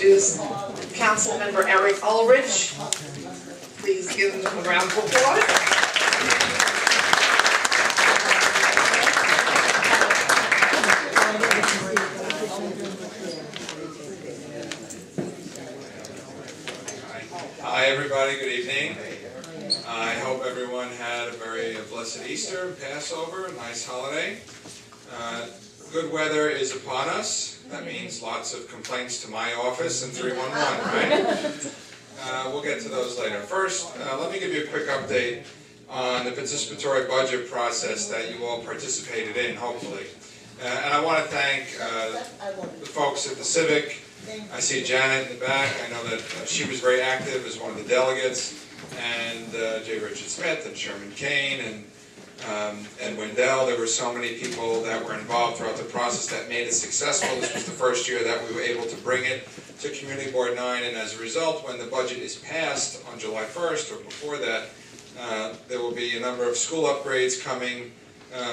introduce Councilmember Ulrich. Please give him a round of applause. Hi everybody, good evening. I hope everyone had a very blessed Easter and Passover, a nice holiday. Good weather is upon us. That means lots of complaints to my office and 311, right? We'll get to those later. First, let me give you a quick update on the participatory budget process that you all participated in, hopefully. And I want to thank the folks at the Civic. I see Janet in the back. I know that she was very active as one of the delegates, and J. Richard Smith and Sherman Kane and Wendell. There were so many people that were involved throughout the process that made it successful. This was the first year that we were able to bring it to Community Board 9, and as a result, when the budget is passed on July 1st or before that, there will be a number of school upgrades coming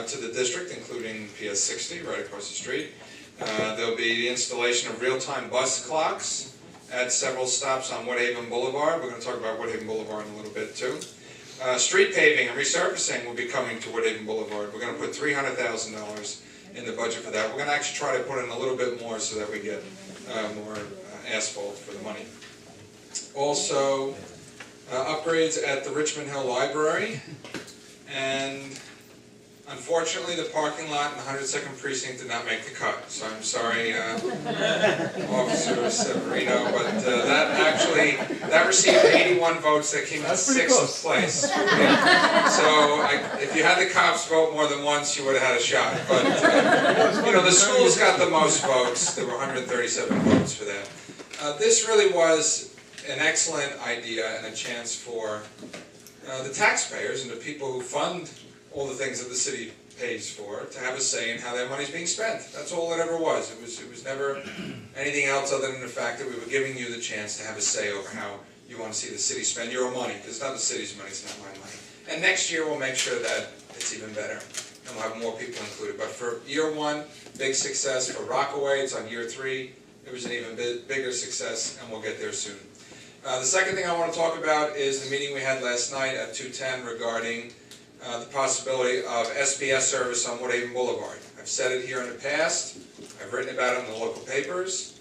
to the district, including PS 60 right across the street. There'll be the installation of real-time bus clocks at several stops on Woodhaven Boulevard. We're going to talk about Woodhaven Boulevard in a little bit too. Street paving and resurfacing will be coming to Woodhaven Boulevard. We're going to put $300,000 in the budget for that. We're going to actually try to put in a little bit more so that we get more asphalt for the money. Also, upgrades at the Richmond Hill Library, and unfortunately, the parking lot in the 102nd Precinct did not make the cut. So I'm sorry, Officer Severino, but that received 81 votes. That came in 6th place. Yeah. So if you had the cops vote more than once, you would have had a shot. But the schools got the most votes. There were 137 votes for that. This really was an excellent idea and a chance for the taxpayers and the people who fund all the things that the city pays for to have a say in how that money is being spent. That's all it ever was. It was never anything else other than the fact that we were giving you the chance to have a say over how you want to see the city spend your money, because it's not the city's money, it's not my money. And next year we'll make sure that it's even better, and we'll have more people included. But for year 1, big success. For Rockaway, it's on year 3. It was an even bigger success, and we'll get there soon. The second thing I want to talk about is the meeting we had last night at 2:10 regarding the possibility of SBS service on Woodhaven Boulevard. I've said it here in the past, I've written about it in the local papers,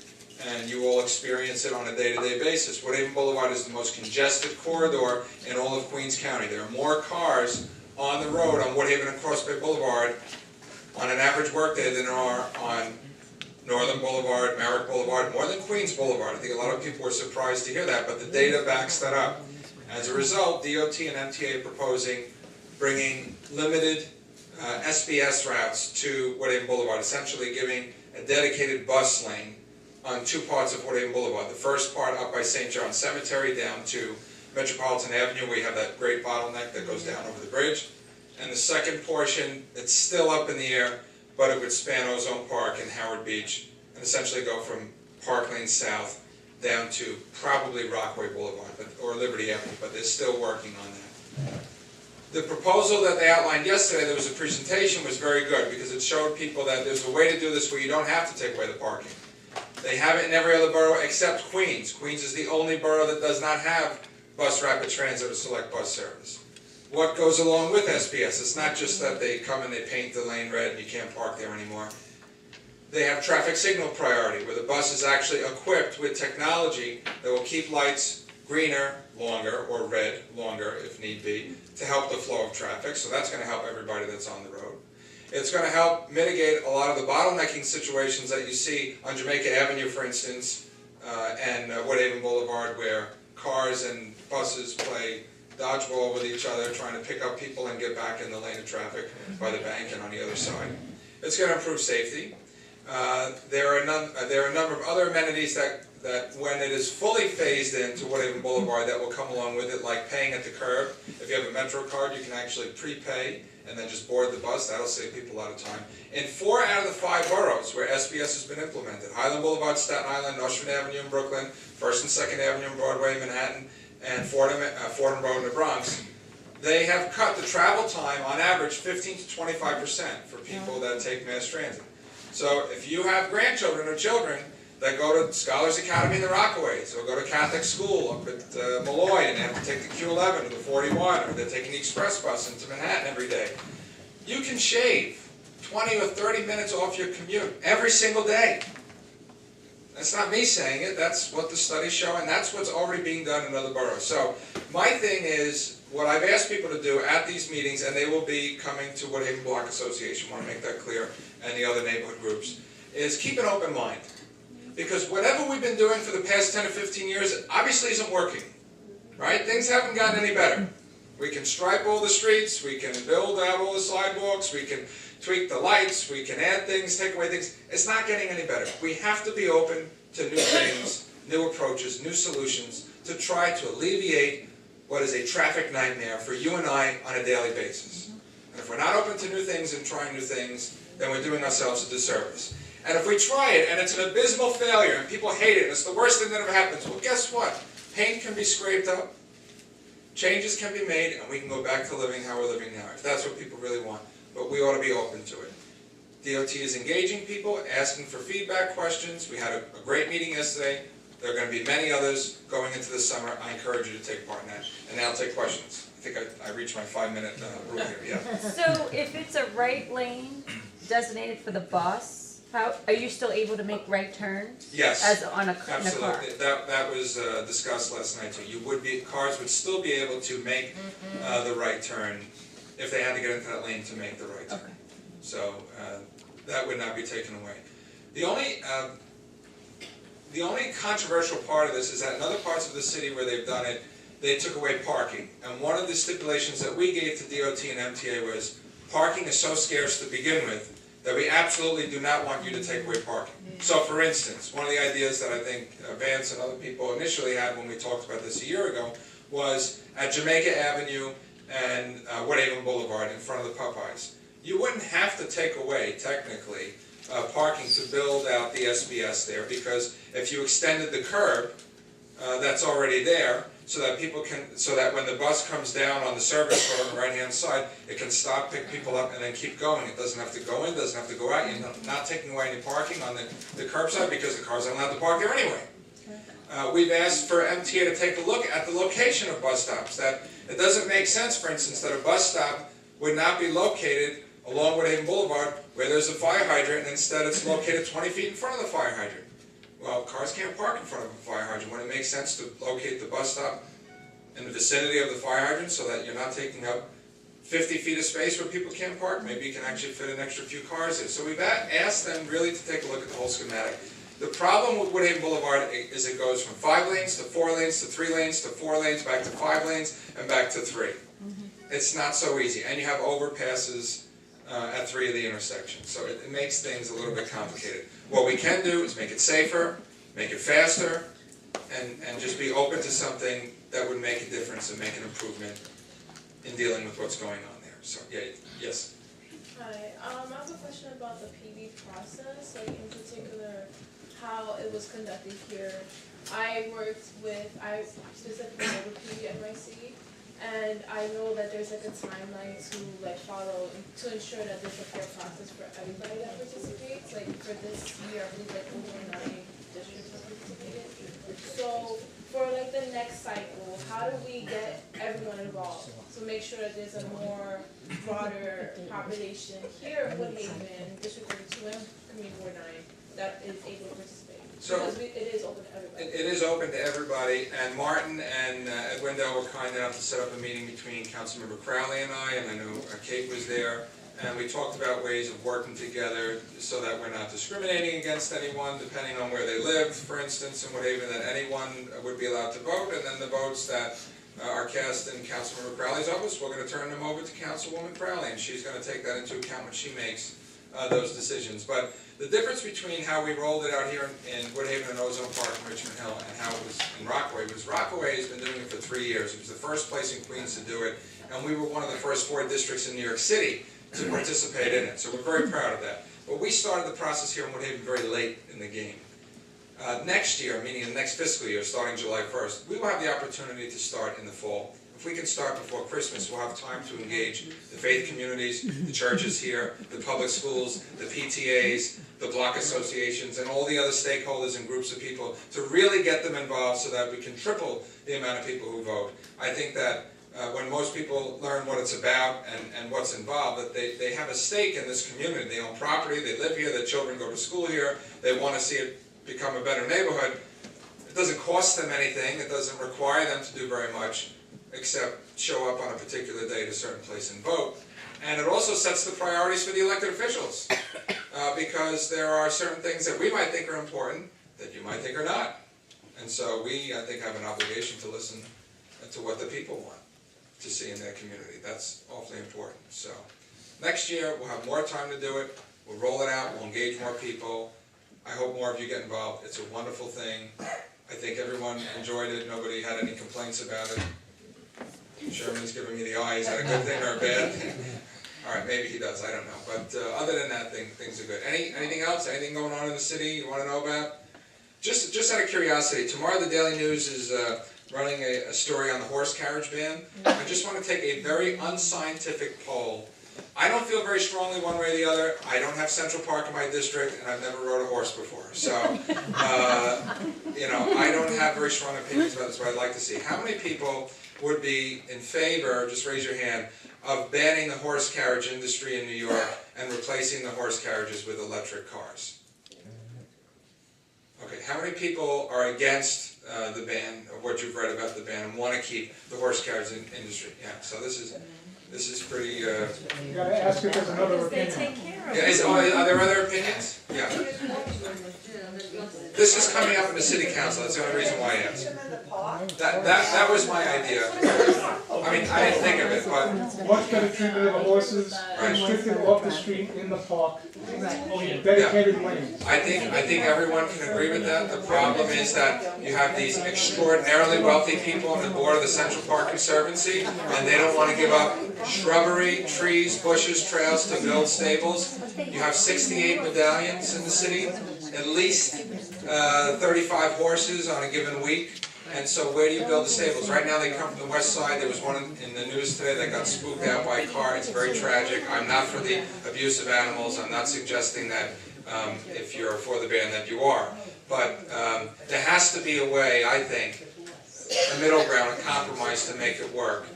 and you all experience it on a day-to-day basis. Woodhaven Boulevard is the most congested corridor in all of Queens County. There are more cars on the road on Woodhaven and Cross Bay Boulevard on an average workday than there are on Northern Boulevard, Merrick Boulevard, more than Queens Boulevard. I think a lot of people were surprised to hear that, but the data backs that up. As a result, DOT and MTA are proposing bringing limited SBS routes to Woodhaven Boulevard, essentially giving a dedicated bus lane on 2 parts of Woodhaven Boulevard. The first part up by St. John's Cemetery down to Metropolitan Avenue, where you have that great bottleneck that goes down over the bridge. And the second portion, it's still up in the air, but it would span Ozone Park and Howard Beach, and essentially go from Park Lane South down to probably Rockaway Boulevard or Liberty Avenue, but they're still working on that. The proposal that they outlined yesterday, there was a presentation, was very good because it showed people that there's a way to do this where you don't have to take away the parking. They have it in every other borough except Queens. Queens is the only borough that does not have bus rapid transit or select bus service. What goes along with SBS? It's not just that they come and they paint the lane red and you can't park there anymore. They have traffic signal priority, where the bus is actually equipped with technology that will keep lights greener longer, or red longer if need be, to help the flow of traffic. So that's going to help everybody that's on the road. It's going to help mitigate a lot of the bottlenecking situations that you see on Jamaica Avenue, for instance, and Woodhaven Boulevard, where cars and buses play dodgeball with each other, trying to pick up people and get back in the lane of traffic by the bank and on the other side. It's going to improve safety. There are a number of other amenities that when it is fully phased into Woodhaven Boulevard that will come along with it, like paying at the curb. If you have a Metro card, you can actually prepay and then just board the bus. That'll save people a lot of time. In 4 out of the 5 boroughs where SBS has been implemented, Highland Boulevard, Staten Island, Nostrand Avenue in Brooklyn, 1st and 2nd Avenue in Broadway, Manhattan, and Fordham Road in the Bronx, they have cut the travel time on average 15 to 25% for people that take mass transit. So if you have grandchildren or children that go to Scholars Academy in the Rockaways, or go to Catholic school up at Malloy, and they have to take the Q11 or the 41, or they're taking the express bus into Manhattan every day. You can shave 20 or 30 minutes off your commute every single day. That's not me saying it, that's what the studies show, and that's what's already being done in other boroughs. So my thing is, what I've asked people to do at these meetings, and they will be coming to Woodhaven Block Association, I want to make that clear, and the other neighborhood groups, is keep an open mind. Because whatever we've been doing for the past 10 or 15 years obviously isn't working, right? Things haven't gotten any better. We can stripe all the streets, we can build out all the sidewalks, we can tweak the lights, we can add things, take away things. It's not getting any better. We have to be open to new things, new approaches, new solutions to try to alleviate what is a traffic nightmare for you and I on a daily basis. And if we're not open to new things and trying new things, then we're doing ourselves a disservice. And if we try it and it's an abysmal failure and people hate it and it's the worst thing that ever happens, well, guess what? Paint can be scraped up, changes can be made, and we can go back to living how we're living now, if that's what people really want. But we ought to be open to it. DOT is engaging people, asking for feedback questions. We had a great meeting yesterday. There are going to be many others going into the summer. I encourage you to take part in that. And now I'll take questions. I think I reached my 5-minute rule here, yeah. So if it's a right lane designated for the bus, how, are you still able to make right turns? Yes. As on a, in a car? Absolutely. That was discussed last night too. Cars would still be able to make the right turn if they had to get into that lane to make the right turn. Okay. So that would not be taken away. The only controversial part of this is that in other parts of the city where they've done it, they took away parking. And one of the stipulations that we gave to DOT and MTA was, parking is so scarce to begin with that we absolutely do not want you to take away parking. So for instance, one of the ideas that I think Vance and other people initially had when we talked about this a year ago was at Jamaica Avenue and Woodhaven Boulevard in front of the Popeyes. You wouldn't have to take away, technically, parking to build out the SBS there, because if you extended the curb that's already there, so that people can, so that when the bus comes down on the service road on the right-hand side, it can stop, pick people up, and then keep going. It doesn't have to go in, doesn't have to go out. You're not taking away any parking on the curbside because the cars aren't allowed to park there anyway. We've asked for MTA to take a look at the location of bus stops. That it doesn't make sense, for instance, that a bus stop would not be located along Woodhaven Boulevard where there's a fire hydrant, and instead it's located 20 feet in front of the fire hydrant. Well, cars can't park in front of a fire hydrant. Wouldn't it make sense to locate the bus stop in the vicinity of the fire hydrant so that you're not taking up 50 feet of space where people can't park? Maybe you can actually fit an extra few cars in. So we've asked them really to take a look at the whole schematic. The problem with Woodhaven Boulevard is it goes from 5 lanes to 4 lanes to 3 lanes to 4 lanes, back to 5 lanes, and back to 3. It's not so easy. And you have overpasses at 3 of the intersections. So it makes things a little bit complicated. What we can do is make it safer, make it faster, and just be open to something that would make a difference and make an improvement in dealing with what's going on there. So, yeah, yes? Hi, I have a question about the PV process, like in particular, how it was conducted here. I specifically work with PV NYC, and I know that there's like a timeline to like follow to ensure that there's a fair process for everybody that participates. Like for this year, I believe like over 9 districts have participated. So for like the next cycle, how do we get everyone involved? So make sure that there's a more broader population here in Woodhaven, District 32 and Community Board 9 that is able to participate. So, because it is open to everybody. It is open to everybody, and Martin and Ed Wendell were kind enough to set up a meeting between Councilmember Crowley and I know Kate was there, and we talked about ways of working together so that we're not discriminating against anyone depending on where they live, for instance, in Woodhaven, that anyone would be allowed to vote, and then the votes that are cast in Councilmember Crowley's office, we're going to turn them over to Councilwoman Crowley, and she's going to take that into account when she makes those decisions. But the difference between how we rolled it out here in Woodhaven and Ozone Park and Richmond Hill and how it was in Rockaway was Rockaway has been doing it for 3 years. It was the first place in Queens to do it, and we were one of the first 4 districts in New York City to participate in it. So we're very proud of that. But we started the process here in Woodhaven very late in the game. Next year, meaning the next fiscal year, starting July 1st, we will have the opportunity to start in the fall if we can start before Christmas, we'll have time to engage the faith communities, the churches here, the public schools, the PTAs, the block associations, and all the other stakeholders and groups of people to really get them involved so that we can triple the amount of people who vote. I think that when most people learn what it's about and what's involved, that they have a stake in this community. They own property, they live here, their children go to school here, they want to see it become a better neighborhood. It doesn't cost them anything, it doesn't require them to do very much, except show up on a particular day at a certain place and vote. And it also sets the priorities for the elected officials, because there are certain things that we might think are important that you might think are not. And so we, I think, have an obligation to listen to what the people want to see in their community. That's awfully important. So next year we'll have more time to do it, we'll roll it out, we'll engage more people. I hope more of you get involved. It's a wonderful thing. I think everyone enjoyed it, nobody had any complaints about it. Sherman's giving me the eye. Is that a good thing or a bad thing? All right, maybe he does. I don't know. But other than that, things are good. Anything else? Anything going on in the city you want to know about? Just out of curiosity, tomorrow the Daily News is running a story on the horse carriage ban. I just want to take a very unscientific poll. I don't feel very strongly one way or the other. I don't have Central Park in my district, and I've never rode a horse before. So, I don't have very strong opinions about this, but I'd like to see. How many people would be in favor, just raise your hand, of banning the horse carriage industry in New York and replacing the horse carriages with electric cars? Okay, how many people are against the ban, of what you've read about the ban, and want to keep the horse carriage industry? Yeah, so this is pretty... You gotta ask if there's another opinion. Are there other opinions? Yeah. This is coming up in the city council, that's the only reason why I asked. That was my idea. I mean, I didn't think of it, but... Much better treatment of the horses, restricted off the street in the park, dedicated lanes. I think everyone can agree with that. The problem is that you have these extraordinarily wealthy people on the board of the Central Park Conservancy, and they don't want to give up shrubbery, trees, bushes, trails to build stables. You have 68 medallions in the city, at least 35 horses on a given week. And so where do you build the stables? Right now they come from the west side. There was one in the news today that got spooked out by a car. It's very tragic. I'm not for the abuse of animals. I'm not suggesting that if you're for the ban that you are. But there has to be a way, I think, a middle ground, a compromise to make it work.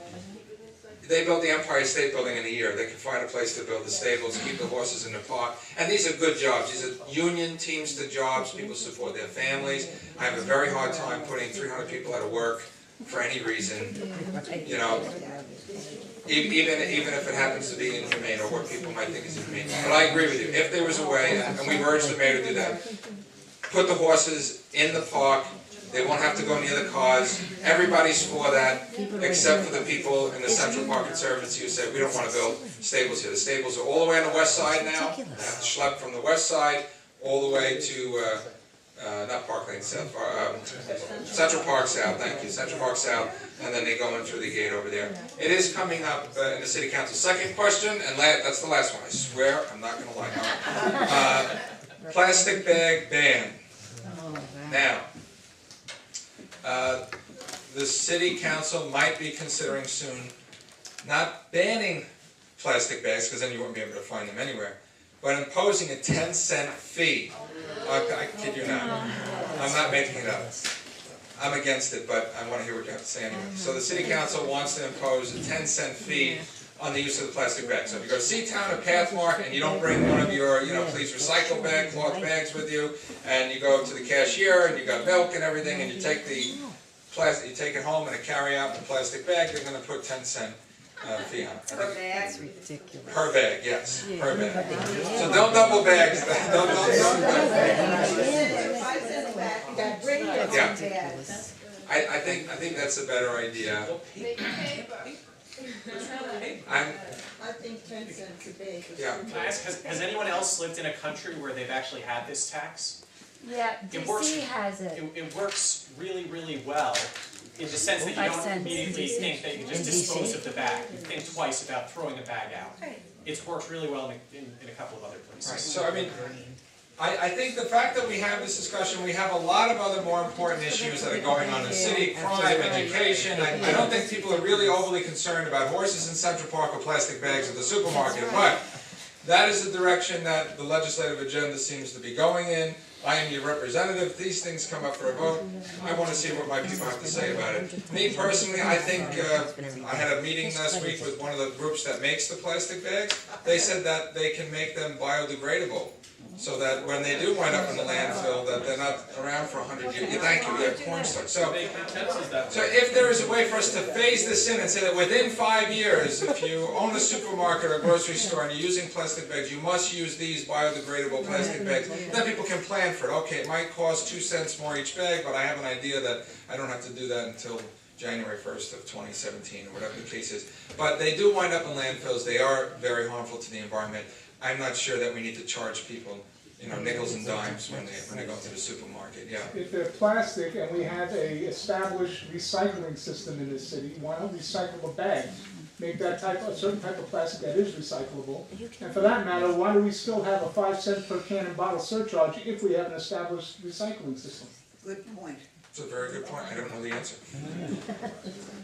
They built the Empire State Building in a year. They can find a place to build the stables, keep the horses in the park. And these are good jobs. These are union teams to jobs. People support their families. I have a very hard time putting 300 people out of work for any reason. You know, even if it happens to be inhumane or what people might think is inhumane. But I agree with you. If there was a way, and we've urged the mayor to do that, put the horses in the park. They won't have to go near the cars. Everybody's for that, except for the people in the Central Park Conservancy who said, we don't want to build stables here. The stables are all the way on the west side now. They have to schlep from the west side all the way to, not Park Lane South, Central Park South, thank you, Central Park South, and then they go in through the gate over there. It is coming up in the City Council. Second question, and that's the last one, I swear, I'm not going to lie. Plastic bag ban. Now, the City Council might be considering soon not banning plastic bags, because then you won't be able to find them anywhere, but imposing a 10-cent fee. I kid you not. I'm not making it up. I'm against it, but I want to hear what you have to say anyway. So the City Council wants to impose a 10-cent fee on the use of the plastic bag. So if you go to Seatown or Pathmark and you don't bring one of your, please recycle bag, cloth bags with you, and you go to the cashier and you got milk and everything, and you take the plastic, you take it home in a carry-out in a plastic bag, they're going to put 10-cent fee on it. Per bag? That's ridiculous. Per bag, yes, per bag. So don't double bag. Yeah. I think that's a better idea. I think 10 cents a bag. Yeah. Can I ask, has anyone else lived in a country where they've actually had this tax? Yeah, DC has it. It works really, really well in the sense that you don't immediately think that you just dispose of the bag. You think twice about throwing a bag out. It's worked really well in a couple of other places. Right. So, I mean, I think the fact that we have this discussion, we have a lot of other more important issues that are going on in the city, crime, education. I don't think people are really overly concerned about horses in Central Park or plastic bags at the supermarket, but that is the direction that the legislative agenda seems to be going in. I am your representative. These things come up for a vote. I want to see what my people have to say about it. Me personally, I think I had a meeting last week with one of the groups that makes the plastic bags. They said that they can make them biodegradable, so that when they do wind up in the landfill, that they're not around for 100 years. Thank you. Yeah, cornstarch. So if there is a way for us to phase this in and say that within 5 years, if you own a supermarket or grocery store and you're using plastic bags, you must use these biodegradable plastic bags. Then people can plan for it. Okay, it might cost 2 cents more each bag, but I have an idea that I don't have to do that until January 1st of 2017 or whatever the case is. But they do wind up in landfills. They are very harmful to the environment. I'm not sure that we need to charge people, nickels and dimes when they go to the supermarket. Yeah. If they're plastic and we have a established recycling system in this city, why don't recyclable bags make that a certain type of plastic that is recyclable? And for that matter, why do we still have a 5 cent per can and bottle surcharge if we have an established recycling system? Good point. It's a very good point. I don't know the answer.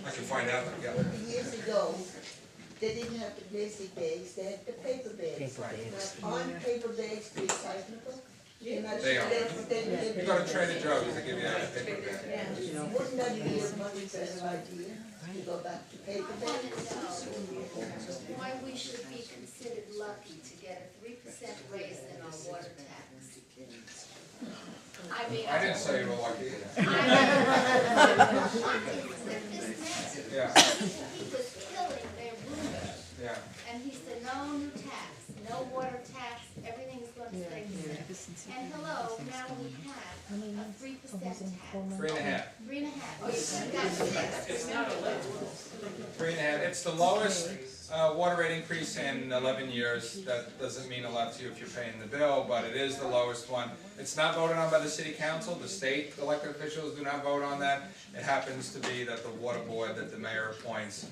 I can find out. Yeah. Years ago, they didn't have the plastic bags, they had the paper bags. Now, aren't paper bags recyclable? You're not They sure are. that You go to Trader Joe's, they give you a paper bag. wouldn't that be a much better idea to go back to paper bags? Why we should be considered lucky to get a 3% raise in our water tax. I mean, I didn't say you were lucky. Yeah. He was killing their roomers, Yeah. and he said, no new tax, no water tax, everything is going to stay the same. And hello, now we have a 3% tax. 3.5. 3.5. Oh, you should have got 6. It's not a 3.5. It's the lowest water rate increase in 11 years. That doesn't mean a lot to you if you're paying the bill, but it is the lowest one. It's not voted on by the city council. The state elected officials do not vote on that. It happens to be that the water board that the mayor appoints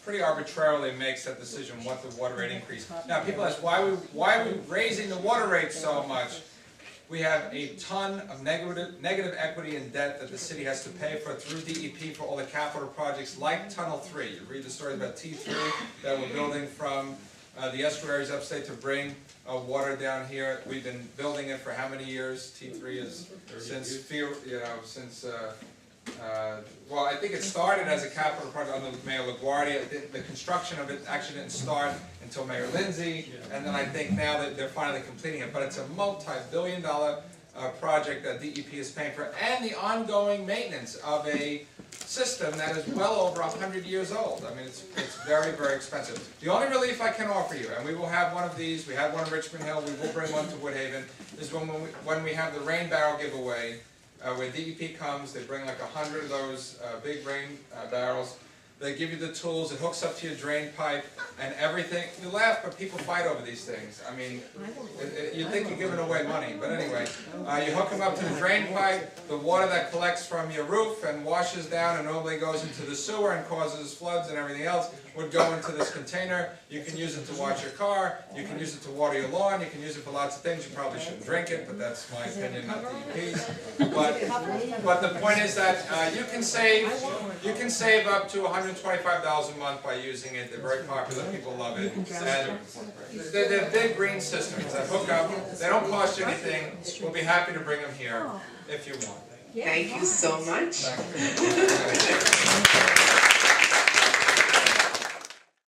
pretty arbitrarily makes that decision what the water rate increase. Now people ask, why are we raising the water rate so much? We have a ton of negative equity and debt that the city has to pay for through DEP for all the capital projects like Tunnel 3. You read the stories about T3 that we're building from the estuaries upstate to bring water down here. We've been building it for how many years? T3 is well, I think it started as a capital project under Mayor LaGuardia. The construction of it actually didn't start until Mayor Lindsay, and then I think now that they're finally completing it. But it's a multi-billion-dollar project that DEP is paying for, and the ongoing maintenance of a system that is well over 100 years old. I mean, it's very, very expensive. The only relief I can offer you, and we will have one of these, we had one in Richmond Hill, we will bring one to Woodhaven, is when we have the rain barrel giveaway. Where DEP comes, they bring like 100 of those big rain barrels. They give you the tools, it hooks up to your drain pipe and everything. You laugh, but people fight over these things. I mean, you think you're giving away money, but anyway. You hook them up to the drain pipe, the water that collects from your roof and washes down and normally goes into the sewer and causes floods and everything else would go into this container. You can use it to wash your car, you can use it to water your lawn, you can use it for lots of things. You probably shouldn't drink it, but that's my opinion, not DEP's. But the point is that you can save up to $125 a month by using it. They're very popular, people love it. And they're big green systems that hook up, they don't cost you anything. We'll be happy to bring them here if you want. Thank you so much. Thank you.